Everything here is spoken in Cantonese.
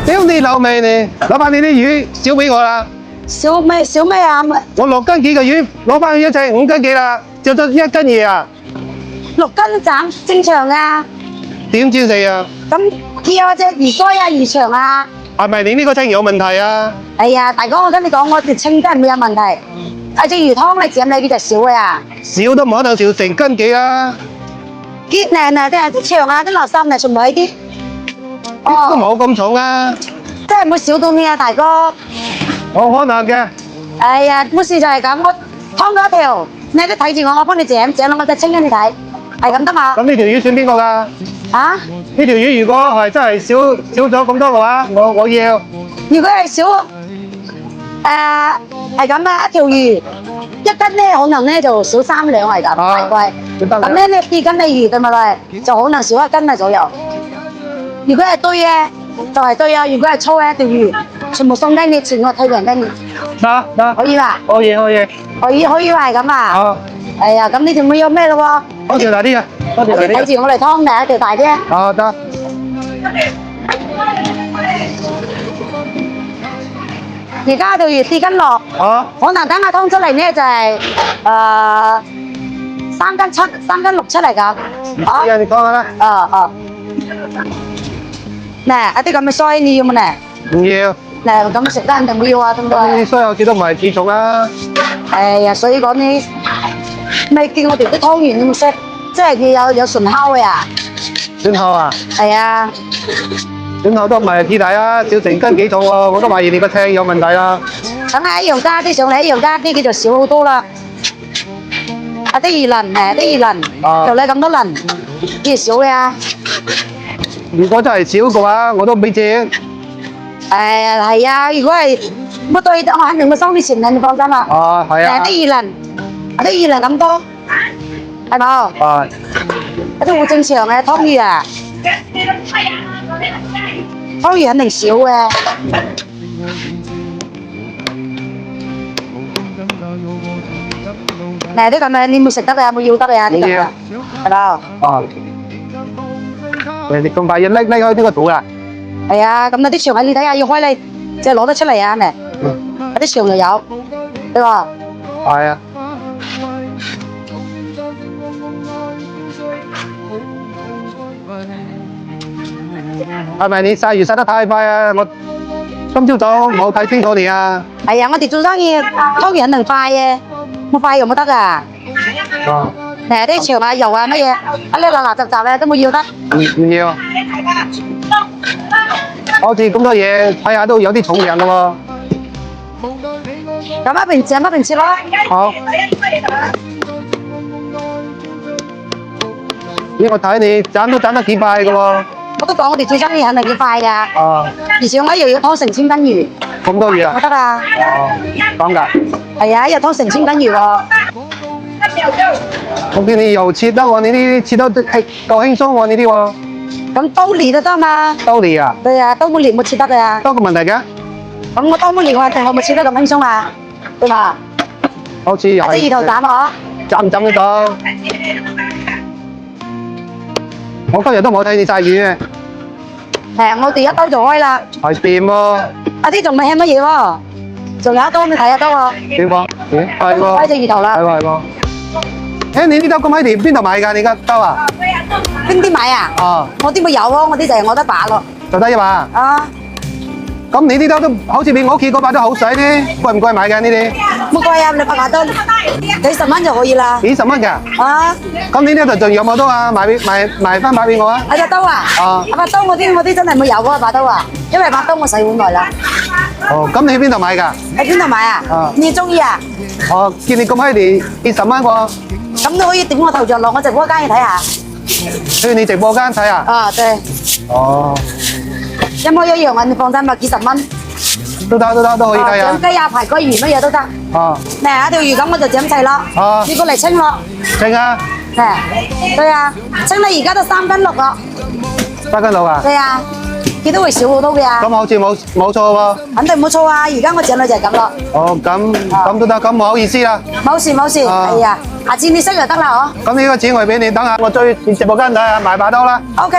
屌你老味你，攞翻你啲魚少俾我啦。少咩啊？我6斤幾嘅魚，攞翻去一隻5斤幾啦，就得1斤2啊。 6斤斬正常啊。點知你啊？咁叫隻魚該啊魚腸啊。係咪你呢個稱有問題啊？哎呀，大哥，我跟你講，我哋稱真係冇有問題。啊，隻魚湯你斬你呢隻少嘅啊？少都唔可能少成斤幾啦。啲呢啲腸啊，啲垃圾呢，全部喺啲。都冇咁重啊。真係冇少到咩啊，大哥？冇可能嘅。哎呀，冇事就係咁，我湯咗一條，你都睇住我，我幫你斬咗我就清俾你睇，係咁得嘛？咁呢條魚算邊個㗎？啊？呢條魚如果係真係少咗咁多嘅話，我要。如果係少，係咁啊，一條魚1斤咧，可能咧就少3兩係咁，大概。咁咧你2斤嘅魚對咪對？就可能少1斤啊左右。如果係堆嘅，就係堆啊；如果係粗嘅，條魚全部送俾你，全我退還俾你。得，可以嘛？可以。可以係咁啊？哦。係啊，咁呢條冇有咩咯喎？嗰條大啲嘅，嗰條大啲。睇住我嚟湯嘅，一條大啲。哦，得。而家條魚4斤落，可能等下湯出嚟咧就係3斤6出嚟咁。依家你講下啦。嗱，一啲咁嘅衰你要冇咧？唔要。嗱，咁食得肯定唔要啊，咁多。呢啲衰好似都唔係自重啦。係啊，所以講呢，未見我哋啲湯圓咁識，即係佢有順烤嘅呀。順烤啊？係啊。順烤都唔係幾大啊，少成斤幾重喎，我都懷疑你個稱有問題啦。梗係一樣加啲上嚟，一樣加啲，佢就少好多啦。啊，啲2輪誒，啲2輪，就你咁多輪，啲少嘅啊。如果真係少嘅話，我都俾借。係啊，如果係乜對，我肯定會收你錢嘅，你放心啦。哦，係啊。啲2輪咁多，係冇？係。一啲好正常嘅湯魚啊，湯魚肯定少嘅。嗱，啲咁嘅你冇食得嘅，冇要得嘅，啲咁嘅，係冇？哦。你咁快要拎開呢個肚啊？係啊，咁啊啲腸你睇下要開你，即係攞得出嚟啊，嚟，啲腸又有，對吧？係啊。係咪你曬魚曬得太快啊？我今朝早冇睇清楚你啊。係啊，我哋做生意湯圓肯定快嘅，冇快又冇得噶。哦。嗱，啲腸啊、油啊乜嘢，一粒垃雜雜咧都冇要得。唔要。好似咁多嘢，睇下都有啲重量嘅喎。咁一邊切咯。好。咦，我睇你斬都斬得幾快嘅喎。我都講我哋做生意肯定要快噶。哦。而且我又要湯成千斤魚。咁多魚啊？我得啊。哦，講㗎。係啊，一日湯成千斤魚喎。我見你又切得喎，你呢啲切得夠輕鬆喎，呢啲喎。咁刀裂就得嘛？刀裂啊？對啊，刀冇裂冇切得嘅啊。多個問題嘅。咁我刀冇裂，我冇切得咁輕鬆啊，對嘛？好似又係。即係二頭斬啊！斬唔斬得到？我今日都冇睇你曬魚嘅。係，我哋一刀就開啦。係掂喎。啊啲仲未係乜嘢喎？仲有一刀你睇下刀喎。點講？咦，係喎。開隻魚頭啦。係喎係喎。誒，你呢兜咁閪掂，邊度買㗎？你個兜啊？邊啲買啊？哦。我啲冇有喎，我啲就係我得把咯。就得一把。啊。咁你呢兜都好似比我屋企嗰把都好使呢，貴唔貴買㗎呢啲？冇貴啊，你把把刀幾十蚊就可以啦。幾十蚊㗎？啊。咁你呢度仲有冇刀啊？賣翻把俾我啊！啊隻刀啊？啊把刀我啲真係冇有嗰把刀啊，因為把刀我洗好耐啦。哦，咁你喺邊度買㗎？喺邊度買啊？你中意啊？哦，見你咁閪哋幾十蚊喎。咁你可以點我頭像落我直播間去睇下。去你直播間睇啊？啊，對。哦。一模一樣啊！你放心吧，幾十蚊。都可以睇啊。整雞啊、排骨魚乜嘢都得。哦。嗱，一條魚咁我就整齊啦。哦。你過嚟稱咯。稱啊。對啊，稱你而家都3斤6啦。3斤6啊？對啊，佢都會少好多嘅啊。咁好似冇錯喎。肯定冇錯啊！而家我整女就係咁咯。哦，咁都得，咁唔好意思啦。冇事，係啊，下次你識就得啦，嗬。咁呢個錢我俾你，等下我追直播間睇下買把刀啦。OK。